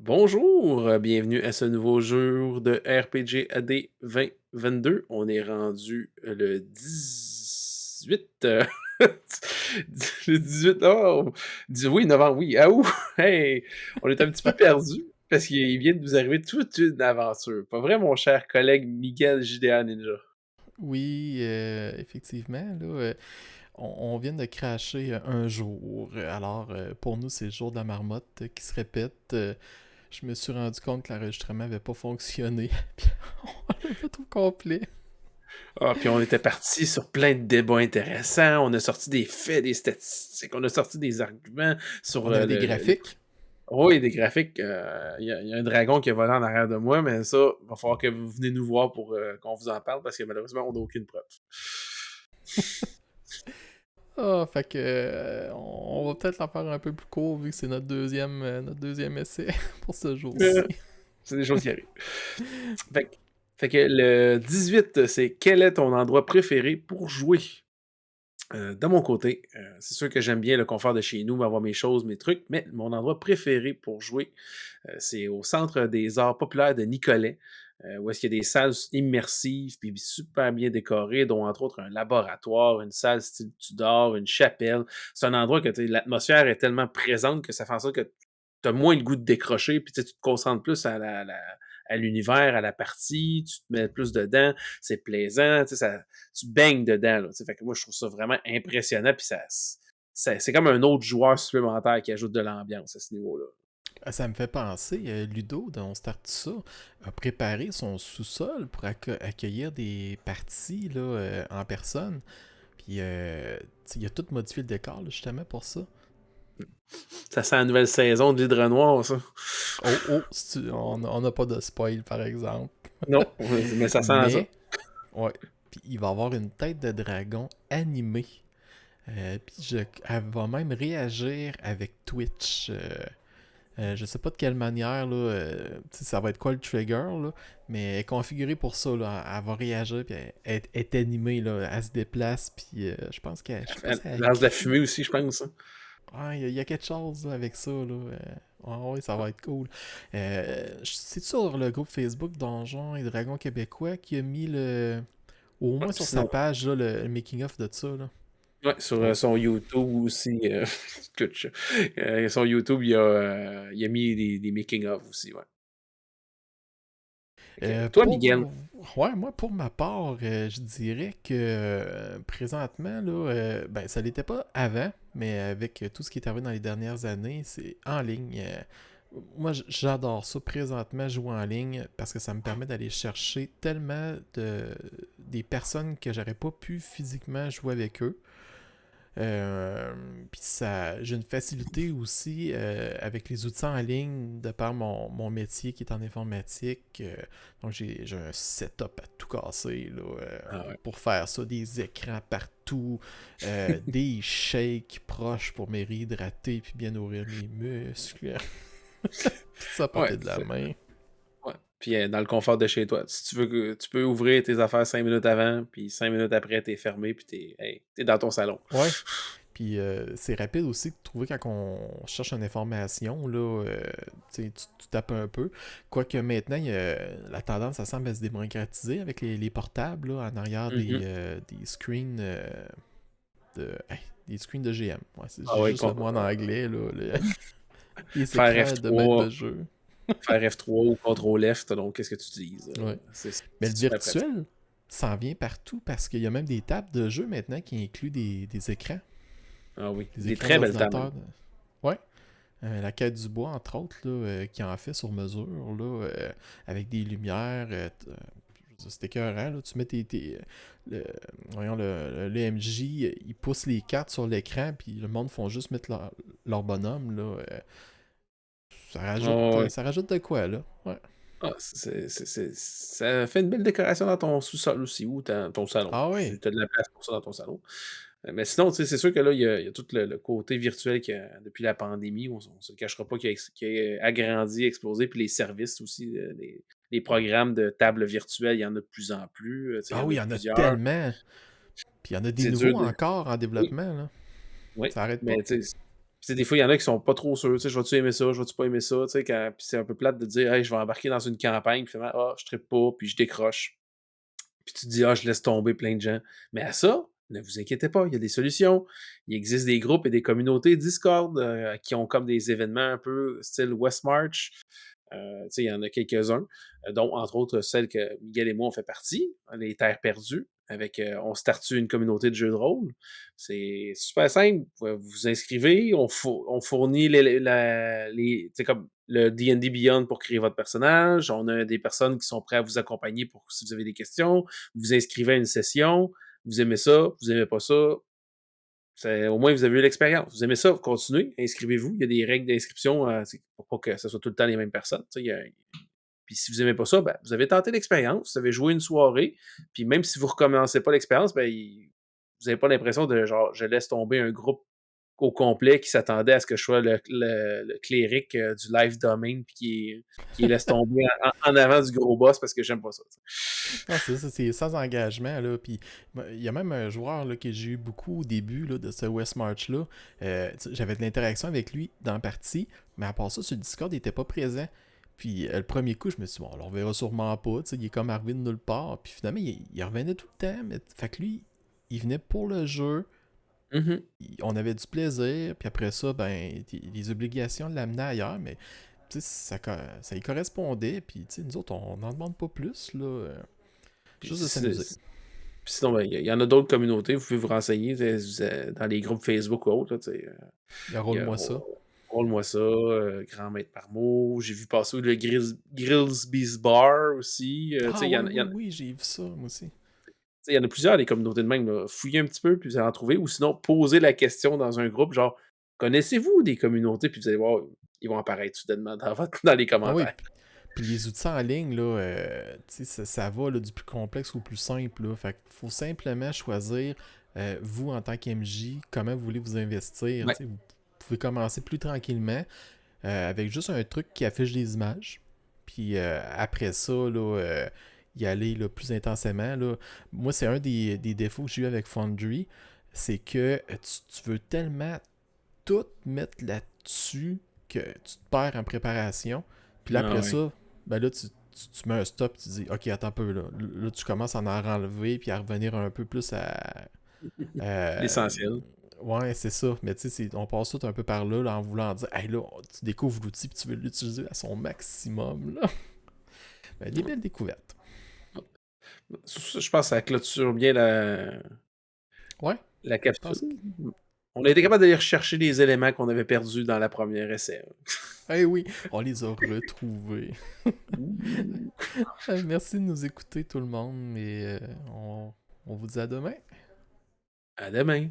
Bonjour, bienvenue à ce nouveau jour de RPG AD 2022. On est rendu le 18, le 18, oh, oui, novembre, oui, ah ouh, hey, on est un petit peu perdu parce qu'il vient de nous arriver toute une aventure. Pas vrai, mon cher collègue Miguel JDA Ninja? Oui, effectivement, là, on vient de cracher un jour. Alors, pour nous, c'est le jour de la marmotte qui se répète. Je me suis rendu compte que l'enregistrement n'avait pas fonctionné. Puis on l'a fait au complet. Ah, puis on était parti sur plein de débats intéressants, on a sorti des faits, des statistiques, on a sorti des arguments sur On avait des le graphiques. oui, des graphiques. Il y a un dragon qui a volé en arrière de moi, mais ça, il va falloir que vous venez nous voir pour qu'on vous en parle parce que malheureusement, on n'a aucune preuve. Ah, fait que on va peut-être la faire un peu plus court vu que c'est notre deuxième essai pour ce jour-ci. Euh, c'est des choses qui arrivent. Fait, fait que le 18, c'est quel est ton endroit préféré pour jouer? De mon côté, c'est sûr que j'aime bien le confort de chez nous, avoir mes choses, mes trucs, mais mon endroit préféré pour jouer, c'est au Centre des arts populaires de Nicolet, où est-ce qu'il y a des salles immersives puis super bien décorées, dont entre autres un laboratoire, une salle style Tudor, une chapelle. C'est un endroit que l'atmosphère est tellement présente que ça fait en sorte que tu as moins le goût de décrocher, puis tu te concentres plus à l'univers, à la partie, tu te mets plus dedans, c'est plaisant, tu baignes dedans. Là, fait que moi, je trouve ça vraiment impressionnant, puis c'est comme un autre joueur supplémentaire qui ajoute de l'ambiance à ce niveau-là. Ça me fait penser, Ludo, dans Start ça, a préparé son sous-sol pour accueillir des parties là, en personne. Puis, il a tout modifié le décor, là, justement, pour ça. Ça sent la nouvelle saison de l'Hydre Noir, ça. Oh, oh, on n'a pas de spoil, par exemple. Non, mais ça sent ça. Mais, ouais. Puis, il va avoir une tête de dragon animée. Puis, elle va même réagir avec Twitch. Je sais pas de quelle manière, là, ça va être quoi le trigger, là, mais elle est configurée pour ça, là. Elle va réagir, puis elle est animée, là. Elle se déplace, puis je pense qu'elle, je sais pas si Elle elle lance de la crie. fumée aussi, je pense, hein. Ah, il y a quelque chose là, avec ça, là. Ah ouais, ça va être cool. C'est sur le groupe Facebook Donjons et Dragons québécois qui a mis au Ouais, moins puis sur sa sinon, page, là, le making-of de ça, là. ouais, sur Donc, son YouTube aussi, écoute, son YouTube, il a mis des making-of aussi, ouais. Fait que, toi, Miguel, ouais, moi, pour ma part, je dirais que présentement, là, ben, ça l'était pas avant, mais avec tout ce qui est arrivé dans les dernières années, c'est en ligne. Moi, j'adore ça présentement, jouer en ligne, parce que ça me permet d'aller chercher tellement des personnes que j'aurais pas pu physiquement jouer avec eux. Euh, Puis ça, j'ai une facilité aussi avec les outils en ligne de par mon métier qui est en informatique. Donc j'ai un setup à tout casser là, ah ouais. pour faire ça, des écrans partout, des shakes proches pour me réhydrater puis bien nourrir mes muscles. Tout ça à Ouais, portée de la main. ouais. Puis dans le confort de chez toi. Si tu veux tu peux ouvrir tes affaires 5 minutes avant, puis 5 minutes après, t'es fermé, puis t'es dans ton salon. Ouais. Puis c'est rapide aussi de trouver quand on cherche une information, là, tu tapes un peu. Quoique maintenant, la tendance, ça semble à se démocratiser avec les portables là, en arrière Mhm. des screens des screens de GM. Ouais, Ah j'ai ouais, juste le mot en anglais, là, les faire écrans de maître F3, de jeu. faire F3 ou CTRL F, donc qu'est-ce que tu utilises? Ouais. Mais C'est le super pratique. virtuel s'en vient partout parce qu'il y a même des tables de jeu maintenant qui incluent des écrans. Ah oui, Des des écrans très belles tables même. d'ordinateur. Ouais. La quête du bois, entre autres, là, qui en fait sur mesure, là, avec des lumières. C'était écœurant, là. Tu mets le, voyons, le MJ, il pousse les cartes sur l'écran, puis le monde font juste mettre leur bonhomme, là. Ah ouais. Ça rajoute de quoi, là. Ouais. Ah, ça fait une belle décoration dans ton sous-sol aussi, ou ton salon. Ah Si oui. tu as de la place pour ça dans ton salon. Mais sinon, tu sais, c'est sûr que là, il y a tout le côté virtuel depuis la pandémie, on ne se le cachera pas, qui a agrandi, explosé, puis les services aussi, les programmes de table virtuelle, il y en a de plus en plus, tu sais, il y Ah en oui, a il y en a plusieurs. tellement. Puis il y en a des C'est dur nouveaux de encore en oui, développement, là. oui, Ça arrête pas. mais tu sais Des fois, il y en a qui sont pas trop sûrs, tu sais, je vais-tu aimer ça, je vais-tu pas aimer ça, tu sais, puis c'est un peu plate de dire, hey, je vais embarquer dans une campagne, puis finalement, ah, je trippe pas, puis je décroche. Puis tu te dis, ah, je laisse tomber plein de gens. Mais à ça, ne vous inquiétez pas, il y a des solutions. Il existe des groupes et des communautés Discord qui ont comme des événements un peu style West March. Tu sais, il y en a quelques-uns, dont entre autres celle que Miguel et moi on fait partie, les Terres perdues, avec on startue une communauté de jeux de rôle. C'est super simple. Vous vous inscrivez, on fournit tu sais, comme le D&D Beyond pour créer votre personnage. On a des personnes qui sont prêtes à vous accompagner pour si vous avez des questions. Vous vous inscrivez à une session. Vous aimez ça, vous aimez pas ça. Au moins, vous avez eu l'expérience. Vous aimez ça, continuez, inscrivez-vous. Il y a des règles d'inscription pour pas que ce soit tout le temps les mêmes personnes. Puis si vous n'aimez pas ça, ben, vous avez tenté l'expérience, vous avez joué une soirée, puis même si vous ne recommencez pas l'expérience, ben, vous n'avez pas l'impression de genre je laisse tomber un groupe au complet qui s'attendait à ce que je sois le cléric du live domain puis qui laisse tomber en avant du gros boss parce que j'aime pas ça. Non, c'est ça, c'est sans engagement, là. Puis, il y a même un joueur là, que j'ai eu beaucoup au début là, de ce West March-là. J'avais de l'interaction avec lui dans la partie, mais à part ça, sur le Discord, il était pas présent. Puis, le premier coup, je me suis dit, bon, on le verra sûrement pas, tu sais, il est comme arrivé de nulle part. Puis, finalement, il revenait tout le temps. Fait que lui, il venait pour le jeu. Mhm. On avait du plaisir. Puis après ça, ben, les obligations l'amenaient ailleurs, mais tu sais, ça y correspondait. Puis, tu sais, nous autres, on n'en demande pas plus, là. Puis Juste de s'amuser. sinon, ben, il y en a d'autres communautés, vous pouvez vous renseigner dans les groupes Facebook ou autres. Là, il y a Roule-moi ça. Roule-moi ça, Grand Maître Parmo. J'ai vu passer le Grillsby's Bar aussi. Ah ouais, oui, oui, j'ai vu ça, moi aussi. Il y en a plusieurs, les communautés de même. Là. Fouillez un petit peu, puis vous allez en trouver. Ou sinon, posez la question dans un groupe, genre, connaissez-vous des communautés? Puis vous allez voir, ils vont apparaître soudainement dans les Ah oui, commentaires. puis les outils en ligne, là, tu sais, ça va là, du plus complexe au plus simple. Là. Fait qu'il faut simplement choisir, vous, en tant qu'MJ, comment vous voulez vous investir. Ouais. Tu sais, vous pouvez commencer plus tranquillement avec juste un truc qui affiche des images. Puis après ça, là, y aller là, plus intensément. Là. Moi, c'est un des défauts que j'ai eu avec Foundry, c'est que tu veux tellement tout mettre là-dessus que tu te perds en préparation. Puis là, Ah après ouais. ça, ben là, tu mets un stop, tu dis, OK, attends un peu, là. Là, tu commences à en enlever, puis à revenir un peu plus à- L'essentiel. ouais, c'est ça. Mais tu sais, on passe tout un peu par là, là en voulant dire, hey, là, tu découvres l'outil, puis tu veux l'utiliser à son maximum, là. Ben, des belles découvertes. Je pense que ça clôture bien Ouais, la je pense que... capsule. On a été capable d'aller rechercher les éléments qu'on avait perdus dans la première essai. Eh oui, on les a retrouvés. Ouh. Merci de nous écouter, tout le monde, et on vous dit à demain. À demain.